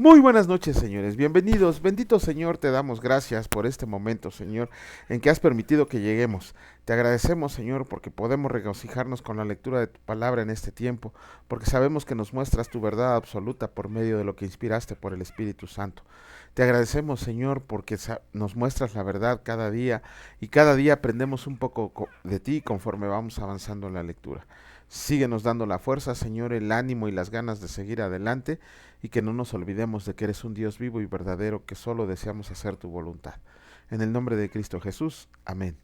Muy buenas noches, señores. Bienvenidos. Bendito Señor, te damos gracias por este momento, Señor, en que has permitido que lleguemos. Te agradecemos, Señor, porque podemos regocijarnos con la lectura de tu palabra en este tiempo, porque sabemos que nos muestras tu verdad absoluta por medio de lo que inspiraste por el Espíritu Santo. Te agradecemos, Señor, porque nos muestras la verdad cada día y cada día aprendemos un poco de ti conforme vamos avanzando en la lectura. Síguenos dando la fuerza, Señor, el ánimo y las ganas de seguir adelante y que no nos olvidemos de que eres un Dios vivo y verdadero que solo deseamos hacer tu voluntad. En el nombre de Cristo Jesús, amén.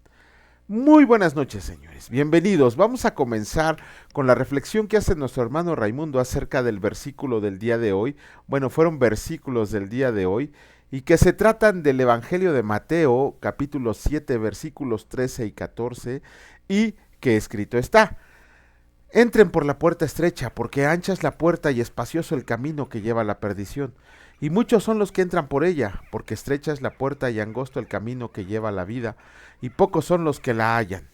Muy buenas noches, señores. Bienvenidos. Vamos a comenzar con la reflexión que hace nuestro hermano Raimundo acerca del versículo del día de hoy. Bueno, fueron versículos del día de hoy y que se tratan del Evangelio de Mateo, capítulo 7, versículos 13 y 14, y que escrito está: Entren por la puerta estrecha, porque ancha es la puerta y espacioso el camino que lleva a la perdición, y muchos son los que entran por ella, porque estrecha es la puerta y angosto el camino que lleva a la vida, y pocos son los que la hallan.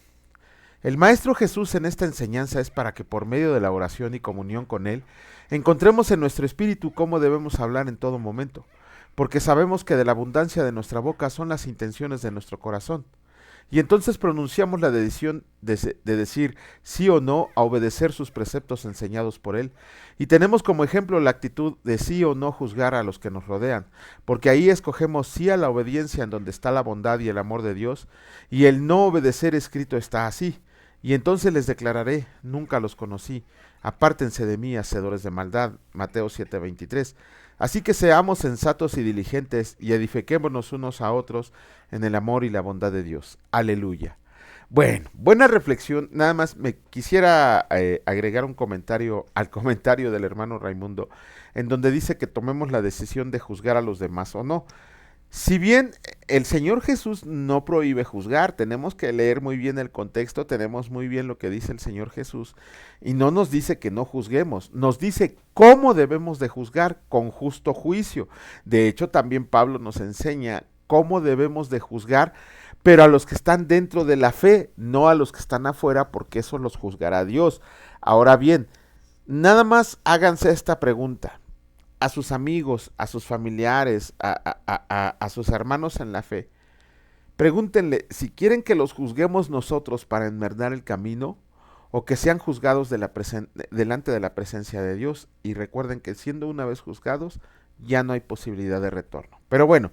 El Maestro Jesús en esta enseñanza es para que por medio de la oración y comunión con Él, encontremos en nuestro espíritu cómo debemos hablar en todo momento, porque sabemos que de la abundancia de nuestra boca son las intenciones de nuestro corazón. Y entonces pronunciamos la decisión de decir sí o no a obedecer sus preceptos enseñados por Él. Y tenemos como ejemplo la actitud de sí o no juzgar a los que nos rodean, porque ahí escogemos sí a la obediencia en donde está la bondad y el amor de Dios, y el no obedecer escrito está así. Y entonces les declararé, nunca los conocí, apártense de mí, hacedores de maldad. Mateo 7:23. Así que seamos sensatos y diligentes y edifiquémonos unos a otros en el amor y la bondad de Dios. Aleluya. Bueno, buena reflexión. Nada más me quisiera agregar un comentario al comentario del hermano Raimundo, en donde dice que tomemos la decisión de juzgar a los demás o no. Si bien el Señor Jesús no prohíbe juzgar, tenemos que leer muy bien el contexto, tenemos muy bien lo que dice el Señor Jesús y no nos dice que no juzguemos, nos dice cómo debemos de juzgar con justo juicio. De hecho, también Pablo nos enseña cómo debemos de juzgar, pero a los que están dentro de la fe, no a los que están afuera, porque eso los juzgará Dios. Ahora bien, nada más háganse esta pregunta: a sus amigos, a sus familiares, a sus hermanos en la fe, pregúntenle si quieren que los juzguemos nosotros para enmendar el camino o que sean juzgados delante de la presencia de Dios. Y recuerden que siendo una vez juzgados, ya no hay posibilidad de retorno. Pero bueno,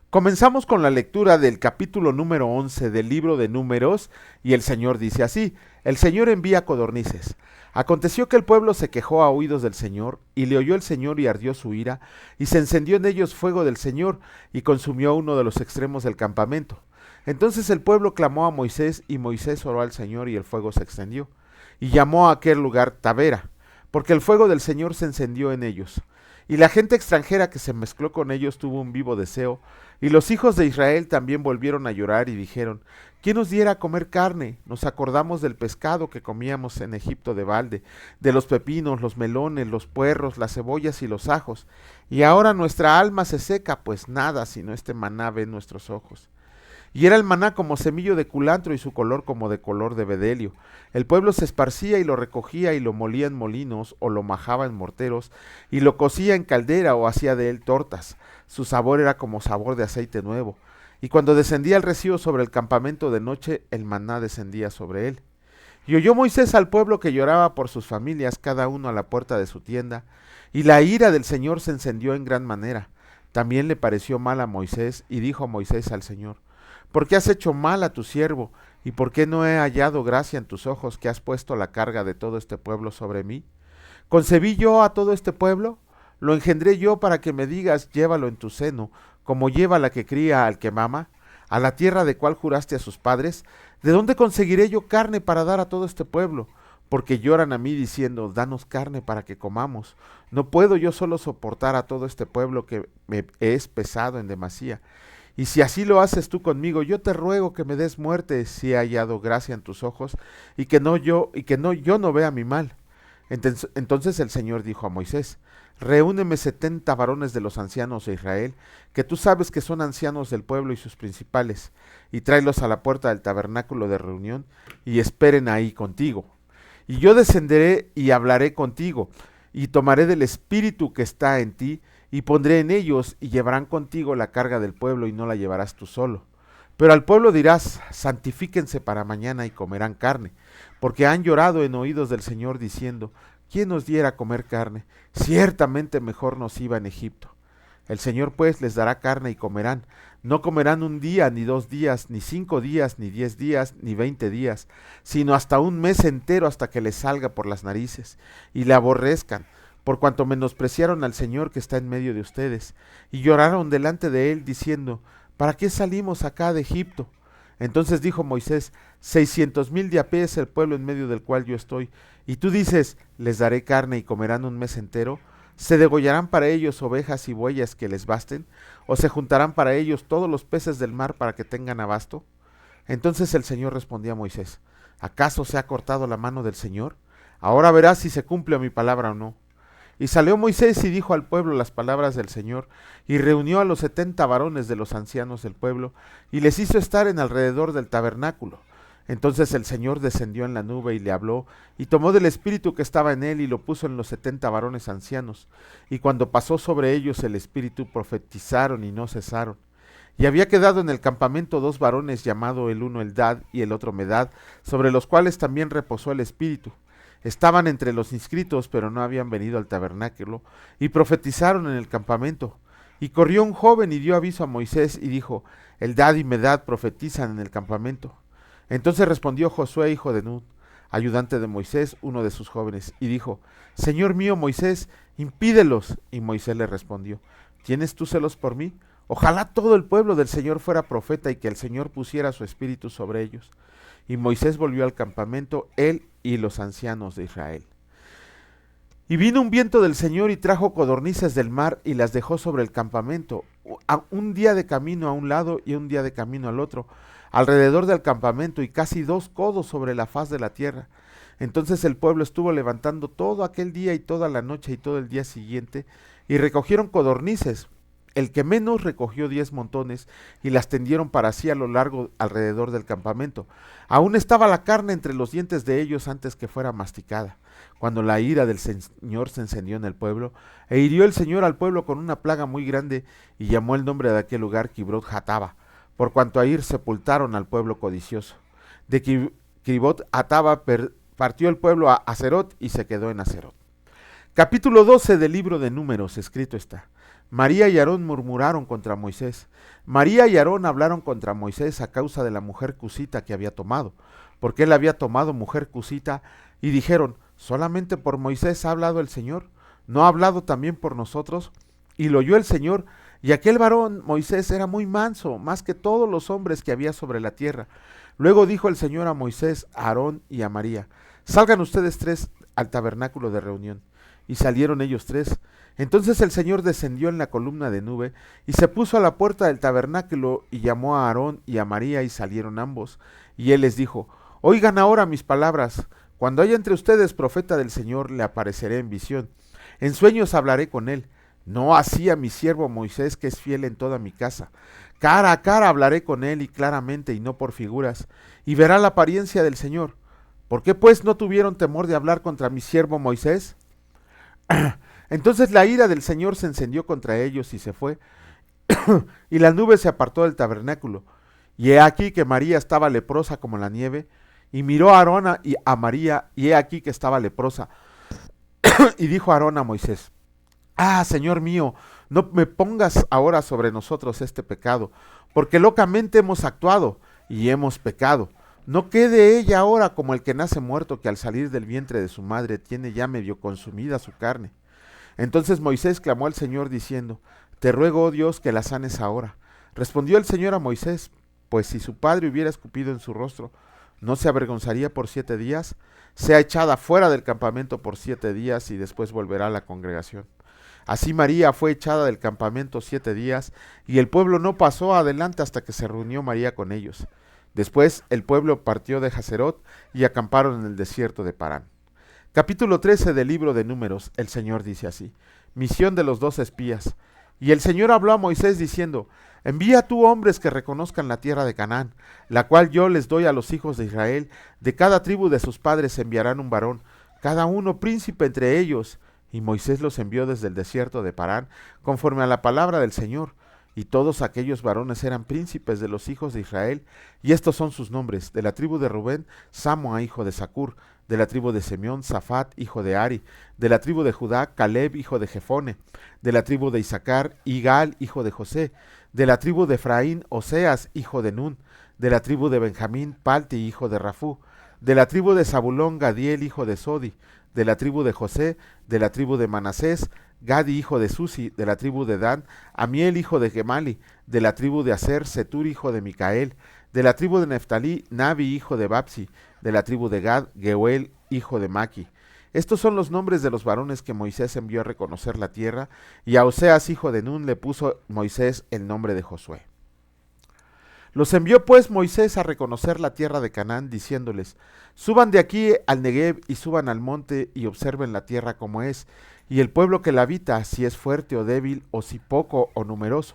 comenzamos con la lectura del capítulo número 11 del libro de Números, y el Señor dice así: El Señor envía codornices. Aconteció que el pueblo se quejó a oídos del Señor, y le oyó el Señor y ardió su ira, y se encendió en ellos fuego del Señor, y consumió uno de los extremos del campamento. Entonces el pueblo clamó a Moisés, y Moisés oró al Señor, y el fuego se extendió, y llamó a aquel lugar Tabera, porque el fuego del Señor se encendió en ellos. Y la gente extranjera que se mezcló con ellos tuvo un vivo deseo, y los hijos de Israel también volvieron a llorar y dijeron: ¿Quién nos diera a comer carne? Nos acordamos del pescado que comíamos en Egipto de balde, de los pepinos, los melones, los puerros, las cebollas y los ajos. Y ahora nuestra alma se seca, pues nada sino este maná ven nuestros ojos. Y era el maná como semillo de culantro y su color como de color de bedelio. El pueblo se esparcía y lo recogía y lo molía en molinos o lo majaba en morteros y lo cocía en caldera o hacía de él tortas. Su sabor era como sabor de aceite nuevo. Y cuando descendía el rocío sobre el campamento de noche, el maná descendía sobre él. Y oyó Moisés al pueblo que lloraba por sus familias, cada uno a la puerta de su tienda, y la ira del Señor se encendió en gran manera. También le pareció mal a Moisés, y dijo Moisés al Señor: ¿Por qué has hecho mal a tu siervo? ¿Y por qué no he hallado gracia en tus ojos que has puesto la carga de todo este pueblo sobre mí? ¿Concebí yo a todo este pueblo? ¿Lo engendré yo para que me digas, llévalo en tu seno, como lleva la que cría al que mama, a la tierra de cual juraste a sus padres? ¿De dónde conseguiré yo carne para dar a todo este pueblo? Porque lloran a mí diciendo: danos carne para que comamos. No puedo yo solo soportar a todo este pueblo que me es pesado en demasía. Y si así lo haces tú conmigo, yo te ruego que me des muerte si he hallado gracia en tus ojos, y que yo no vea mi mal. Entonces el Señor dijo a Moisés: Reúneme 70 varones de los ancianos de Israel, que tú sabes que son ancianos del pueblo y sus principales, y tráelos a la puerta del tabernáculo de reunión, y esperen ahí contigo. Y yo descenderé y hablaré contigo, y tomaré del espíritu que está en ti, y pondré en ellos, y llevarán contigo la carga del pueblo, y no la llevarás tú solo. Pero al pueblo dirás, santifíquense para mañana y comerán carne, porque han llorado en oídos del Señor diciendo, ¿quién nos diera a comer carne? Ciertamente mejor nos iba en Egipto. El Señor pues les dará carne y comerán. No comerán un día, ni 2 días, ni 5 días, ni 10 días, ni 20 días, sino hasta un mes entero, hasta que les salga por las narices, y le aborrezcan, por cuanto menospreciaron al Señor que está en medio de ustedes, y lloraron delante de él, diciendo, ¿para qué salimos acá de Egipto? Entonces dijo Moisés, 600,000 de a pie es el pueblo en medio del cual yo estoy, y tú dices, les daré carne y comerán un mes entero. ¿Se degollarán para ellos ovejas y bueyes que les basten? ¿O se juntarán para ellos todos los peces del mar para que tengan abasto? Entonces el Señor respondió a Moisés, ¿acaso se ha cortado la mano del Señor? Ahora verás si se cumple mi palabra o no. Y salió Moisés y dijo al pueblo las palabras del Señor, y reunió a los 70 varones de los ancianos del pueblo, y les hizo estar en alrededor del tabernáculo. Entonces el Señor descendió en la nube y le habló, y tomó del espíritu que estaba en él y lo puso en los 70 varones ancianos. Y cuando pasó sobre ellos el espíritu, profetizaron y no cesaron. Y había quedado en el campamento 2 varones, llamado el uno Eldad y el otro Medad, sobre los cuales también reposó el espíritu. Estaban entre los inscritos, pero no habían venido al tabernáculo, y profetizaron en el campamento. Y corrió un joven y dio aviso a Moisés y dijo, Eldad y Medad profetizan en el campamento. Entonces respondió Josué, hijo de Nun, ayudante de Moisés, uno de sus jóvenes, y dijo, Señor mío Moisés, impídelos. Y Moisés le respondió, ¿tienes tú celos por mí? Ojalá todo el pueblo del Señor fuera profeta y que el Señor pusiera su espíritu sobre ellos. Y Moisés volvió al campamento, él y los ancianos de Israel. Y vino un viento del Señor y trajo codornices del mar y las dejó sobre el campamento, un día de camino a un lado y un día de camino al otro, alrededor del campamento, y casi 2 codos sobre la faz de la tierra. Entonces el pueblo estuvo levantando todo aquel día y toda la noche y todo el día siguiente, y recogieron codornices. El que menos recogió 10 montones, y las tendieron para sí a lo largo alrededor del campamento. Aún estaba la carne entre los dientes de ellos antes que fuera masticada. Cuando la ira del Señor se encendió en el pueblo, e hirió el Señor al pueblo con una plaga muy grande, y llamó el nombre de aquel lugar Kibrot Hataba, por cuanto ahí sepultaron al pueblo codicioso. De Kibrot Hataba partió el pueblo a Haserot y se quedó en Haserot. Capítulo 12 del libro de Números, escrito está. María y Aarón murmuraron contra Moisés. María y Aarón hablaron contra Moisés a causa de la mujer cusita que había tomado, porque él había tomado mujer cusita, y dijeron, ¿solamente por Moisés ha hablado el Señor? ¿No ha hablado también por nosotros? Y lo oyó el Señor, y aquel varón Moisés era muy manso, más que todos los hombres que había sobre la tierra. Luego dijo el Señor a Moisés, a Aarón y a María, salgan ustedes 3 al tabernáculo de reunión. Y salieron ellos 3. Entonces el Señor descendió en la columna de nube, y se puso a la puerta del tabernáculo, y llamó a Aarón y a María, y salieron ambos. Y él les dijo, oigan ahora mis palabras. Cuando haya entre ustedes profeta del Señor, le apareceré en visión. En sueños hablaré con él. No así a mi siervo Moisés, que es fiel en toda mi casa. Cara a cara hablaré con él, y claramente, y no por figuras, y verá la apariencia del Señor. ¿Por qué pues no tuvieron temor de hablar contra mi siervo Moisés? Entonces la ira del Señor se encendió contra ellos y se fue, y la nube se apartó del tabernáculo. Y he aquí que María estaba leprosa como la nieve, y miró a Aarón y a María, y he aquí que estaba leprosa. Y dijo Aarón a Moisés, Señor mío, no me pongas ahora sobre nosotros este pecado, porque locamente hemos actuado y hemos pecado. No quede ella ahora como el que nace muerto, que al salir del vientre de su madre tiene ya medio consumida su carne. Entonces Moisés clamó al Señor diciendo, te ruego, oh Dios, que la sanes ahora. Respondió el Señor a Moisés, pues si su padre hubiera escupido en su rostro, ¿no se avergonzaría por 7 días? Sea echada fuera del campamento por 7 días y después volverá a la congregación. Así María fue echada del campamento 7 días, y el pueblo no pasó adelante hasta que se reunió María con ellos. Después el pueblo partió de Haserot y acamparon en el desierto de Parán. Capítulo 13 del libro de Números. El Señor dice así: misión de los 2 espías. Y el Señor habló a Moisés diciendo: envía tú hombres que reconozcan la tierra de Canaán, la cual yo les doy a los hijos de Israel. De cada tribu de sus padres enviarán un varón, cada uno príncipe entre ellos, Y Moisés los envió desde el desierto de Parán, conforme a la palabra del Señor. Y todos aquellos varones eran príncipes de los hijos de Israel, y estos son sus nombres: de la tribu de Rubén, Samua, hijo de Zacur; de la tribu de Simeón, Safat, hijo de Ari; de la tribu de Judá, Caleb, hijo de Jefone; de la tribu de Isaacar, Igal, hijo de José; de la tribu de Efraín, Oseas, hijo de Nun; de la tribu de Benjamín, Palti, hijo de Rafú; de la tribu de Zabulón, Gadiel, hijo de Sodi; de la tribu de José; de la tribu de Manasés, Gadi, hijo de Susi; de la tribu de Dan, Amiel, hijo de Gemali; de la tribu de Aser, Setur, hijo de Micael; de la tribu de Neftalí, Nabi, hijo de Babsi; de la tribu de Gad, Geuel, hijo de Maki. Estos son los nombres de los varones que Moisés envió a reconocer la tierra, y a Oseas, hijo de Nun, le puso Moisés el nombre de Josué. Los envió pues Moisés a reconocer la tierra de Canaán, diciéndoles: suban de aquí al Negev y suban al monte y observen la tierra como es, y el pueblo que la habita, si es fuerte o débil, o si poco o numeroso.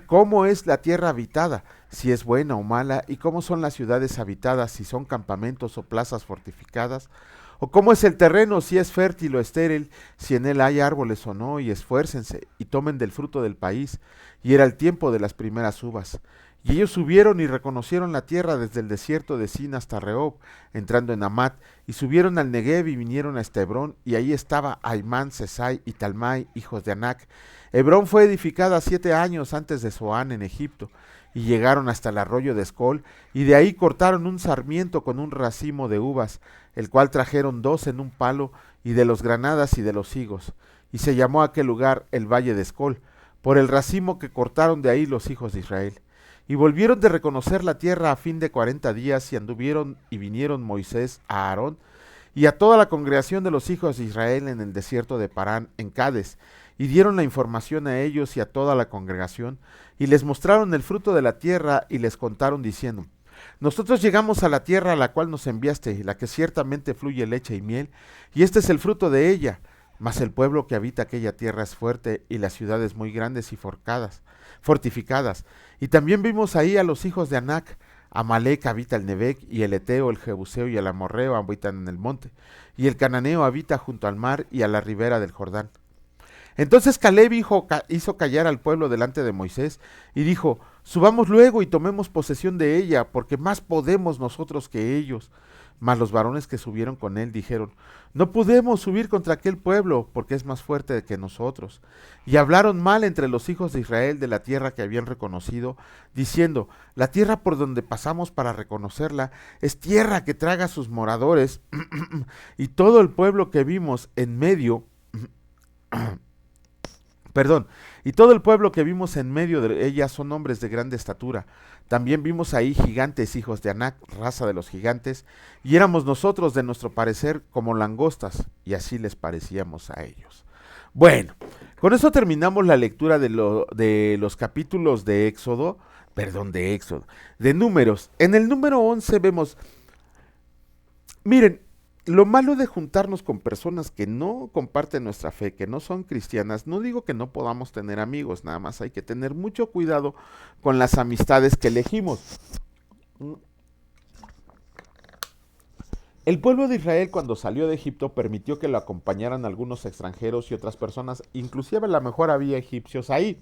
¿Cómo es la tierra habitada, si es buena o mala? ¿Y cómo son las ciudades habitadas, si son campamentos o plazas fortificadas? ¿O cómo es el terreno, si es fértil o estéril, si en él hay árboles o no? Y esfuércense y tomen del fruto del país. Y era el tiempo de las primeras uvas. Y ellos subieron y reconocieron la tierra desde el desierto de Sin hasta Rehob, entrando en Amat, y subieron al Negev y vinieron a Hebrón, y ahí estaba Aimán, Sesai y Talmai, hijos de Anac. Hebrón fue edificada 7 años antes de Zoán en Egipto, y llegaron hasta el arroyo de Escol, y de ahí cortaron un sarmiento con un racimo de uvas, el cual trajeron 2 en un palo, y de los granadas y de los higos. Y se llamó aquel lugar el valle de Escol, por el racimo que cortaron de ahí los hijos de Israel. Y volvieron de reconocer la tierra a fin de 40 días, y anduvieron y vinieron Moisés a Aarón y a toda la congregación de los hijos de Israel en el desierto de Parán, en Cades, y dieron la información a ellos y a toda la congregación, y les mostraron el fruto de la tierra, y les contaron diciendo: nosotros llegamos a la tierra a la cual nos enviaste, la que ciertamente fluye leche y miel, y este es el fruto de ella. Mas el pueblo que habita aquella tierra es fuerte, y las ciudades muy grandes y fortificadas. Y también vimos ahí a los hijos de Anac. Amalec habita el Nebec, y el Eteo, el Jebuseo y el Amorreo habitan en el monte, y el Cananeo habita junto al mar y a la ribera del Jordán. Entonces Caleb hizo callar al pueblo delante de Moisés, y dijo: subamos luego y tomemos posesión de ella, porque más podemos nosotros que ellos. Mas los varones que subieron con él dijeron: no podemos subir contra aquel pueblo, porque es más fuerte que nosotros. Y hablaron mal entre los hijos de Israel de la tierra que habían reconocido, diciendo: la tierra por donde pasamos para reconocerla es tierra que traga a sus moradores, y todo el pueblo que vimos en medio y todo el pueblo que vimos en medio de ella son hombres de grande estatura. También vimos ahí gigantes, hijos de Anac, raza de los gigantes, y éramos nosotros de nuestro parecer como langostas, y así les parecíamos a ellos. Bueno, con eso terminamos la lectura de los capítulos de Éxodo, de Números. En el número 11 vemos, miren, lo malo de juntarnos con personas que no comparten nuestra fe, que no son cristianas, no digo que no podamos tener amigos, nada más hay que tener mucho cuidado con las amistades que elegimos. El pueblo de Israel, cuando salió de Egipto, permitió que lo acompañaran algunos extranjeros y otras personas, inclusive a lo mejor había egipcios ahí.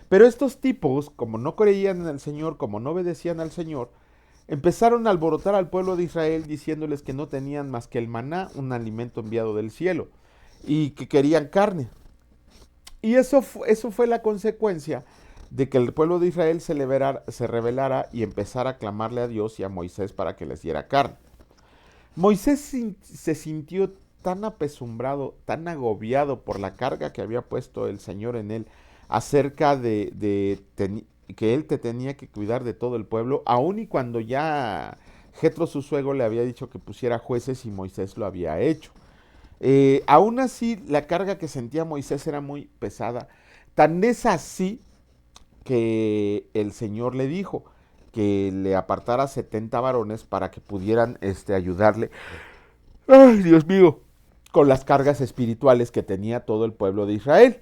Pero estos tipos, como no creían en el Señor, como no obedecían al Señor, empezaron a alborotar al pueblo de Israel diciéndoles que no tenían más que el maná, un alimento enviado del cielo, y que querían carne. Y eso fue la consecuencia de que el pueblo de Israel se rebelara y empezara a clamarle a Dios y a Moisés para que les diera carne. Moisés se sintió tan apesumbrado, tan agobiado por la carga que había puesto el Señor en él acerca que él te tenía que cuidar de todo el pueblo, aun y cuando ya Jetro su suegro le había dicho que pusiera jueces y Moisés lo había hecho. Aún así, la carga que sentía Moisés era muy pesada. Tan es así que el Señor le dijo que le apartara 70 varones para que pudieran ayudarle, ay Dios mío, con las cargas espirituales que tenía todo el pueblo de Israel.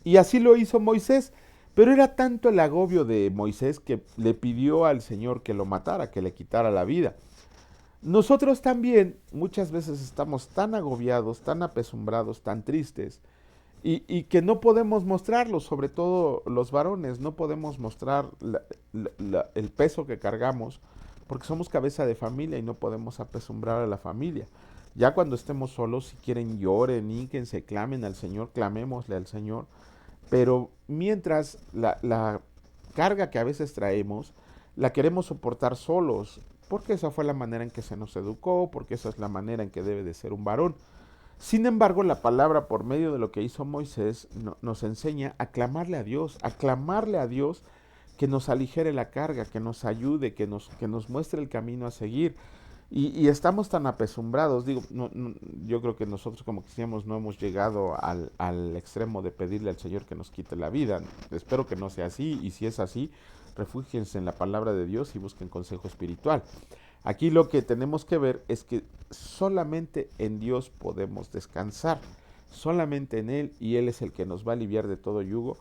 Y así lo hizo Moisés. Pero era tanto el agobio de Moisés que le pidió al Señor que lo matara, que le quitara la vida. Nosotros también muchas veces estamos tan agobiados, tan apesumbrados, tan tristes, y que no podemos mostrarlo, sobre todo los varones, no podemos mostrar el peso que cargamos, porque somos cabeza de familia y no podemos apesumbrar a la familia. Ya cuando estemos solos, si quieren lloren, hínquense, clamen al Señor, clamémosle al Señor, pero mientras la carga que a veces traemos, la queremos soportar solos, porque esa fue la manera en que se nos educó, porque esa es la manera en que debe de ser un varón. Sin embargo, la palabra, por medio de lo que hizo Moisés, nos enseña a clamarle a Dios que nos aligere la carga, que nos ayude, que nos muestre el camino a seguir. Y estamos tan apesumbrados, digo, yo creo que nosotros como cristianos no hemos llegado al extremo de pedirle al Señor que nos quite la vida. Espero que no sea así, y si es así, refúgiense en la palabra de Dios y busquen consejo espiritual. Aquí lo que tenemos que ver es que solamente en Dios podemos descansar, solamente en Él, y Él es el que nos va a aliviar de todo yugo,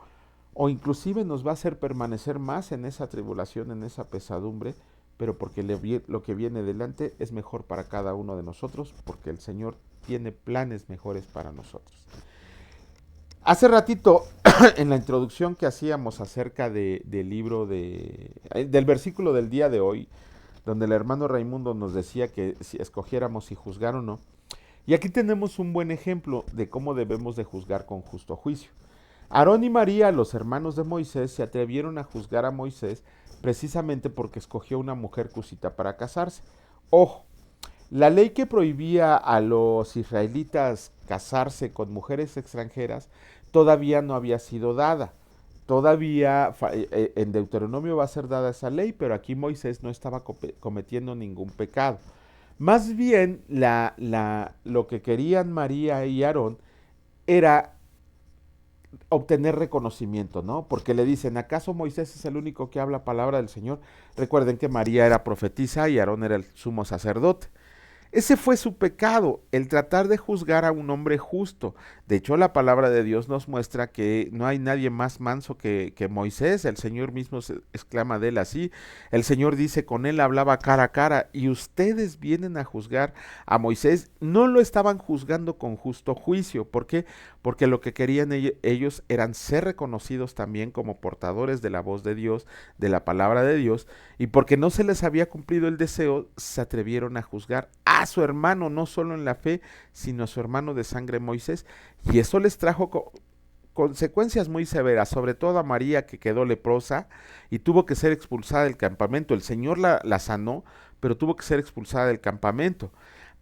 o inclusive nos va a hacer permanecer más en esa tribulación, en esa pesadumbre, pero porque lo que viene delante es mejor para cada uno de nosotros, porque el Señor tiene planes mejores para nosotros. Hace ratito, en la introducción que hacíamos acerca del libro del versículo del día de hoy, donde el hermano Raimundo nos decía que si escogiéramos si juzgar o no, y aquí tenemos un buen ejemplo de cómo debemos de juzgar con justo juicio. Aarón y María, los hermanos de Moisés, se atrevieron a juzgar a Moisés precisamente porque escogió una mujer cusita para casarse. Ojo, la ley que prohibía a los israelitas casarse con mujeres extranjeras todavía no había sido dada. Todavía en Deuteronomio va a ser dada esa ley, pero aquí Moisés no estaba cometiendo ningún pecado. Más bien, lo que querían María y Aarón era obtener reconocimiento, ¿no? Porque le dicen, ¿acaso Moisés es el único que habla palabra del Señor? Recuerden que María era profetisa y Aarón era el sumo sacerdote. Ese fue su pecado, el tratar de juzgar a un hombre justo. De hecho, la palabra de Dios nos muestra que no hay nadie más manso que Moisés. El Señor mismo se exclama de él así. El Señor dice, con él hablaba cara a cara, y ustedes vienen a juzgar a Moisés. No lo estaban juzgando con justo juicio. ¿Por qué? Porque lo que querían ellos eran ser reconocidos también como portadores de la voz de Dios, de la palabra de Dios, y porque no se les había cumplido el deseo, se atrevieron a juzgar a su hermano, no solo en la fe, sino a su hermano de sangre Moisés, y eso les trajo consecuencias muy severas, sobre todo a María, que quedó leprosa y tuvo que ser expulsada del campamento. El Señor la sanó, pero tuvo que ser expulsada del campamento.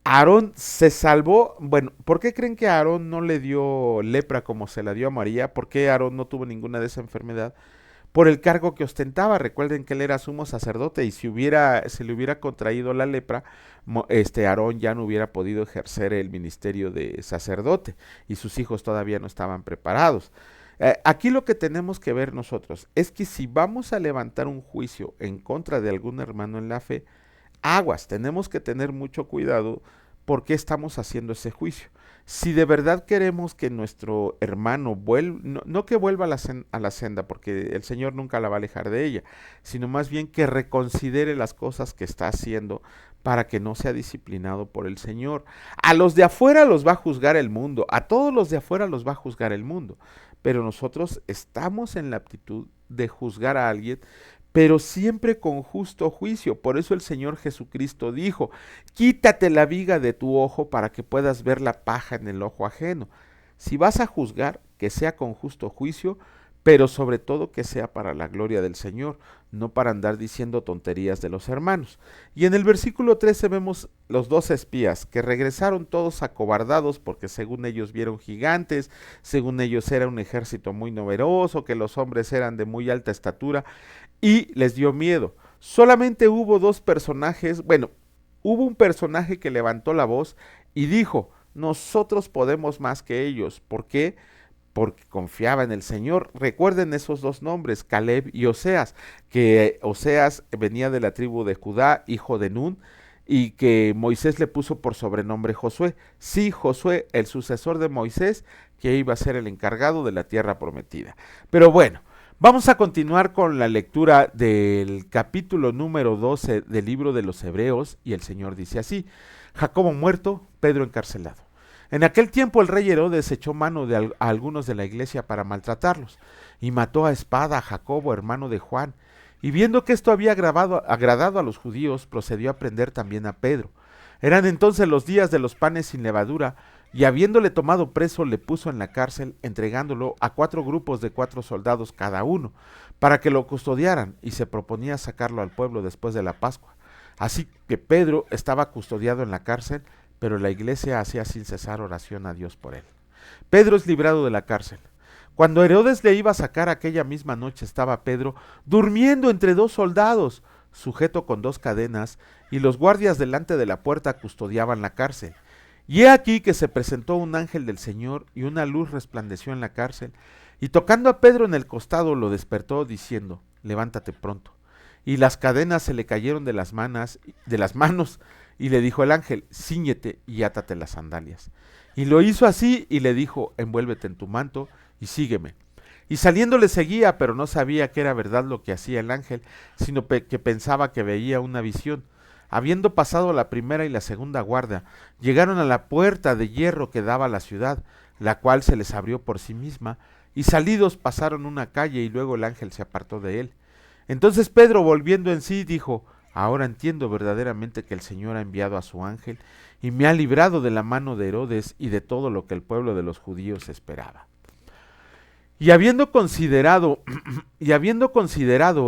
Aarón se salvó. Bueno, ¿por qué creen que a Aarón no le dio lepra como se la dio a María? ¿Por qué Aarón no tuvo ninguna de esa enfermedad? Por el cargo que ostentaba. Recuerden que él era sumo sacerdote, y si se le hubiera contraído la lepra, Aarón ya no hubiera podido ejercer el ministerio de sacerdote, y sus hijos todavía no estaban preparados. Aquí lo que tenemos que ver nosotros es que si vamos a levantar un juicio en contra de algún hermano en la fe, aguas, tenemos que tener mucho cuidado porque estamos haciendo ese juicio. Si de verdad queremos que nuestro hermano vuelva, no que vuelva a la senda, porque el Señor nunca la va a alejar de ella, sino más bien que reconsidere las cosas que está haciendo para que no sea disciplinado por el Señor. A los de afuera los va a juzgar el mundo, a todos los de afuera los va a juzgar el mundo, pero nosotros estamos en la aptitud de juzgar a alguien, pero siempre con justo juicio. Por eso el Señor Jesucristo dijo, quítate la viga de tu ojo para que puedas ver la paja en el ojo ajeno. Si vas a juzgar, que sea con justo juicio, pero sobre todo que sea para la gloria del Señor, no para andar diciendo tonterías de los hermanos. Y en el versículo 13 vemos los dos espías, que regresaron todos acobardados porque según ellos vieron gigantes, según ellos era un ejército muy numeroso, que los hombres eran de muy alta estatura, y les dio miedo. Solamente hubo dos personajes, bueno, hubo un personaje que levantó la voz y dijo, nosotros podemos más que ellos. ¿Por qué? Porque confiaba en el Señor. Recuerden esos dos nombres, Caleb y Oseas, que Oseas venía de la tribu de Judá, hijo de Nun, y que Moisés le puso por sobrenombre Josué. Sí, Josué, el sucesor de Moisés, que iba a ser el encargado de la tierra prometida. Pero bueno, Vamos a continuar con la lectura del capítulo número 12 del libro de los Hebreos, y el Señor dice así: Jacobo muerto, Pedro encarcelado. En aquel tiempo el rey Herodes echó mano a algunos de la iglesia para maltratarlos, y mató a espada a Jacobo, hermano de Juan, y viendo que esto había agradado a los judíos, procedió a prender también a Pedro. Eran entonces los días de los panes sin levadura, y habiéndole tomado preso, le puso en la cárcel, entregándolo a 4 grupos de 4 soldados cada uno, para que lo custodiaran, y se proponía sacarlo al pueblo después de la Pascua. Así que Pedro estaba custodiado en la cárcel, pero la iglesia hacía sin cesar oración a Dios por él. Pedro es librado de la cárcel. Cuando Herodes le iba a sacar aquella misma noche, estaba Pedro durmiendo entre 2 soldados, sujeto con 2 cadenas, y los guardias delante de la puerta custodiaban la cárcel. Y he aquí que se presentó un ángel del Señor, y una luz resplandeció en la cárcel, y tocando a Pedro en el costado lo despertó, diciendo: levántate pronto. Y las cadenas se le cayeron de las manos, y le dijo el ángel: cíñete y átate las sandalias. Y lo hizo así, y le dijo: envuélvete en tu manto y sígueme. Y saliendo le seguía, pero no sabía que era verdad lo que hacía el ángel, sino que pensaba que veía una visión. Habiendo pasado la primera y la segunda guardia, llegaron a la puerta de hierro que daba a la ciudad, la cual se les abrió por sí misma, y salidos pasaron una calle, y luego el ángel se apartó de él. Entonces Pedro, volviendo en sí, dijo: ahora entiendo verdaderamente que el Señor ha enviado a su ángel, y me ha librado de la mano de Herodes y de todo lo que el pueblo de los judíos esperaba. Y habiendo considerado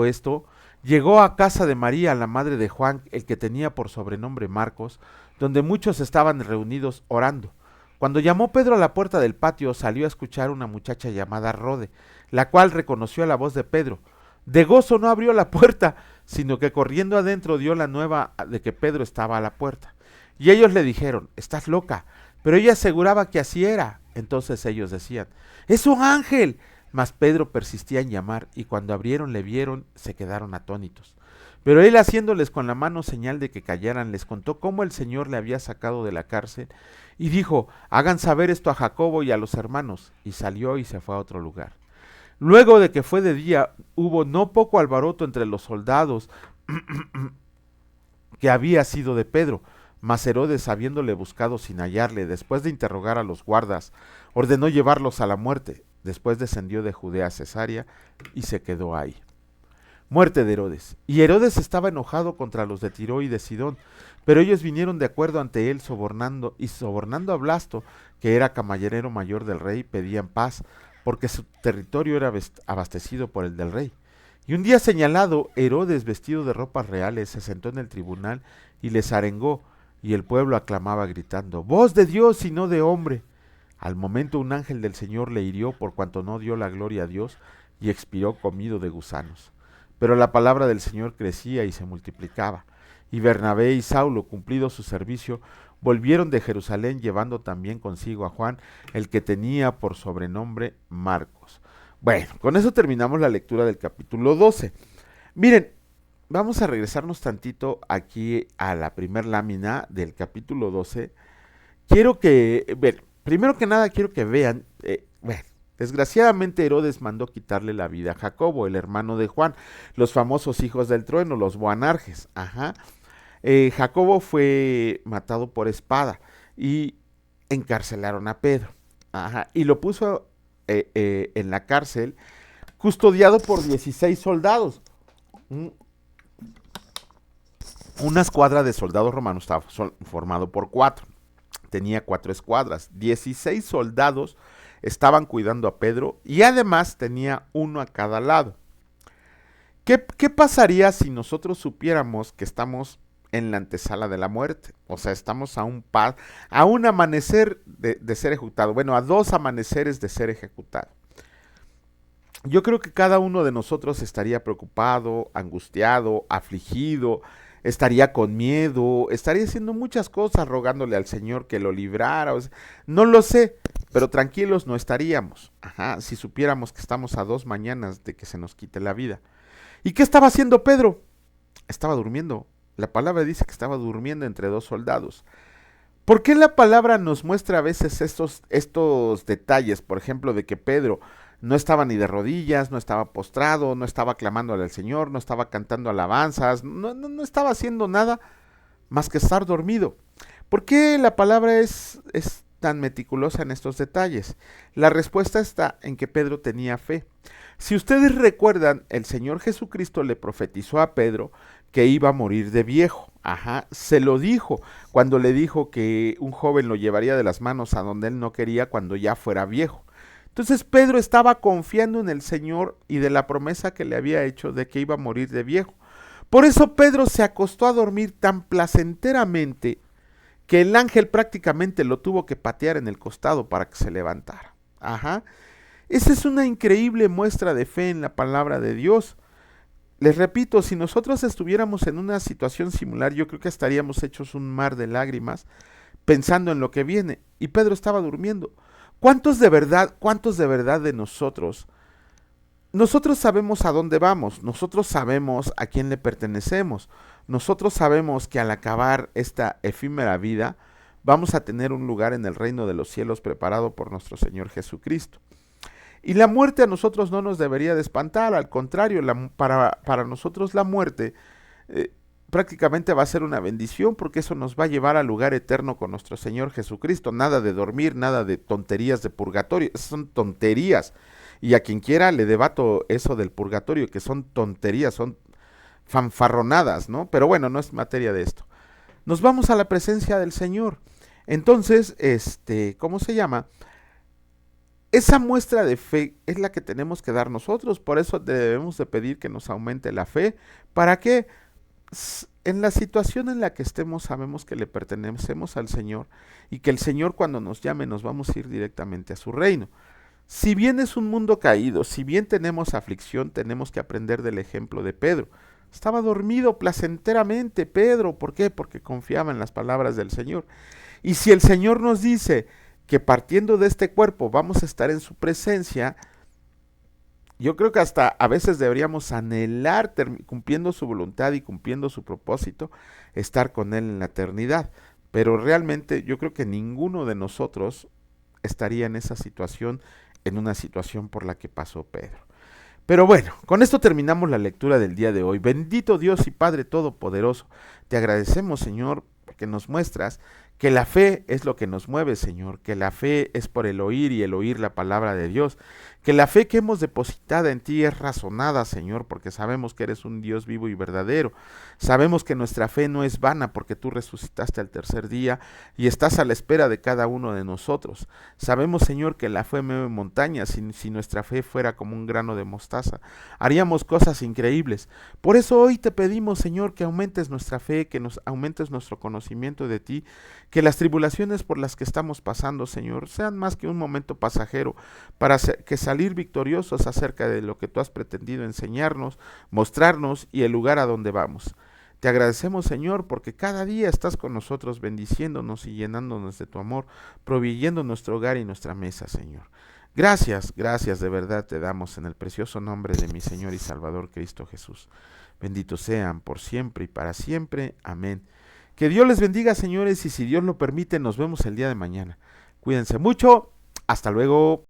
esto, llegó a casa de María, la madre de Juan, el que tenía por sobrenombre Marcos, donde muchos estaban reunidos orando. Cuando llamó Pedro a la puerta del patio, salió a escuchar una muchacha llamada Rode, la cual reconoció la voz de Pedro. De gozo no abrió la puerta, sino que corriendo adentro dio la nueva de que Pedro estaba a la puerta. Y ellos le dijeron: estás loca. Pero ella aseguraba que así era. Entonces ellos decían: es un ángel. Mas Pedro persistía en llamar, y cuando abrieron le vieron, se quedaron atónitos. Pero él, haciéndoles con la mano señal de que callaran, les contó cómo el Señor le había sacado de la cárcel, y dijo: hagan saber esto a Jacobo y a los hermanos. Y salió y se fue a otro lugar. Luego de que fue de día, hubo no poco alboroto entre los soldados que había sido de Pedro. Mas Herodes, habiéndole buscado sin hallarle, después de interrogar a los guardas, ordenó llevarlos a la muerte. Después descendió de Judea a Cesarea y se quedó ahí. Muerte de Herodes. Y Herodes estaba enojado contra los de Tiro y de Sidón, pero ellos vinieron de acuerdo ante él, sobornando a Blasto, que era camarero mayor del rey, pedían paz, porque su territorio era abastecido por el del rey. Y un día señalado, Herodes, vestido de ropas reales, se sentó en el tribunal y les arengó, y el pueblo aclamaba gritando: voz de Dios y no de hombre. Al momento un ángel del Señor le hirió por cuanto no dio la gloria a Dios, y expiró comido de gusanos. Pero la palabra del Señor crecía y se multiplicaba. Y Bernabé y Saulo, cumplido su servicio, volvieron de Jerusalén, llevando también consigo a Juan, el que tenía por sobrenombre Marcos. Bueno, con eso terminamos la lectura del capítulo 12. Miren, vamos a regresarnos tantito aquí a la primer lámina del capítulo 12. Primero que nada quiero que vean, desgraciadamente Herodes mandó quitarle la vida a Jacobo, el hermano de Juan, los famosos hijos del trueno, los Boanerges. Jacobo fue matado por espada y encarcelaron a Pedro. Y lo puso en la cárcel, custodiado por 16 soldados. Una escuadra de soldados romanos estaba formado por 4. Tenía 4 escuadras. 16 soldados estaban cuidando a Pedro y además tenía uno a cada lado. ¿Qué pasaría si nosotros supiéramos que estamos en la antesala de la muerte? O sea, estamos a un amanecer de ser ejecutado. Bueno, a 2 amaneceres de ser ejecutado. Yo creo que cada uno de nosotros estaría preocupado, angustiado, afligido, estaría con miedo, estaría haciendo muchas cosas, rogándole al Señor que lo librara. No lo sé, pero tranquilos no estaríamos. Si supiéramos que estamos a 2 mañanas de que se nos quite la vida. ¿Y qué estaba haciendo Pedro? Estaba durmiendo. La palabra dice que estaba durmiendo entre 2 soldados. ¿Por qué la palabra nos muestra a veces estos detalles? Por ejemplo, de que Pedro No estaba ni de rodillas, no estaba postrado, no estaba clamándole al Señor, no estaba cantando alabanzas, no estaba haciendo nada más que estar dormido. ¿Por qué la palabra es tan meticulosa en estos detalles? La respuesta está en que Pedro tenía fe. Si ustedes recuerdan, el Señor Jesucristo le profetizó a Pedro que iba a morir de viejo. Ajá, se lo dijo cuando le dijo que un joven lo llevaría de las manos a donde él no quería cuando ya fuera viejo. Entonces Pedro estaba confiando en el Señor y de la promesa que le había hecho de que iba a morir de viejo. Por eso Pedro se acostó a dormir tan placenteramente que el ángel prácticamente lo tuvo que patear en el costado para que se levantara. Ajá. Esa es una increíble muestra de fe en la palabra de Dios. Les repito, si nosotros estuviéramos en una situación similar, yo creo que estaríamos hechos un mar de lágrimas pensando en lo que viene. Y Pedro estaba durmiendo. Cuántos de verdad de nosotros? Nosotros sabemos a dónde vamos, nosotros sabemos a quién le pertenecemos, nosotros sabemos que al acabar esta efímera vida vamos a tener un lugar en el reino de los cielos preparado por nuestro Señor Jesucristo. Y la muerte a nosotros no nos debería de espantar, al contrario, para nosotros la muerte prácticamente va a ser una bendición porque eso nos va a llevar al lugar eterno con nuestro Señor Jesucristo. Nada de dormir, nada de tonterías de purgatorio, esas son tonterías. Y a quien quiera le debato eso del purgatorio, que son tonterías, son fanfarronadas, ¿no? Pero bueno, no es materia de esto. Nos vamos a la presencia del Señor. Entonces, ¿cómo se llama? Esa muestra de fe es la que tenemos que dar nosotros, por eso debemos de pedir que nos aumente la fe. ¿Para qué? En la situación en la que estemos sabemos que le pertenecemos al Señor y que el Señor cuando nos llame nos vamos a ir directamente a su reino. Si bien es un mundo caído, si bien tenemos aflicción, tenemos que aprender del ejemplo de Pedro. Estaba dormido placenteramente Pedro, ¿por qué? Porque confiaba en las palabras del Señor. Y si el Señor nos dice que partiendo de este cuerpo vamos a estar en su presencia, yo creo que hasta a veces deberíamos anhelar, cumpliendo su voluntad y cumpliendo su propósito, estar con Él en la eternidad. Pero realmente yo creo que ninguno de nosotros estaría en esa situación, en una situación por la que pasó Pedro. Pero bueno, con esto terminamos la lectura del día de hoy. Bendito Dios y Padre Todopoderoso, te agradecemos, Señor, porque nos muestras que la fe es lo que nos mueve, Señor, que la fe es por el oír y el oír la palabra de Dios, que la fe que hemos depositada en ti es razonada, Señor, porque sabemos que eres un Dios vivo y verdadero. Sabemos que nuestra fe no es vana porque tú resucitaste al tercer día y estás a la espera de cada uno de nosotros. Sabemos, Señor, que la fe mueve montañas. Si nuestra fe fuera como un grano de mostaza, haríamos cosas increíbles. Por eso hoy te pedimos, Señor, que aumentes nuestra fe, que nos aumentes nuestro conocimiento de ti, que las tribulaciones por las que estamos pasando, Señor, sean más que un momento pasajero, para que salir victoriosos acerca de lo que tú has pretendido enseñarnos, mostrarnos y el lugar a donde vamos. Te agradecemos, Señor, porque cada día estás con nosotros bendiciéndonos y llenándonos de tu amor, proveyendo nuestro hogar y nuestra mesa, Señor. Gracias, gracias de verdad te damos en el precioso nombre de mi Señor y Salvador Cristo Jesús. Benditos sean por siempre y para siempre. Amén. Que Dios les bendiga, señores, y si Dios lo permite, nos vemos el día de mañana. Cuídense mucho. Hasta luego.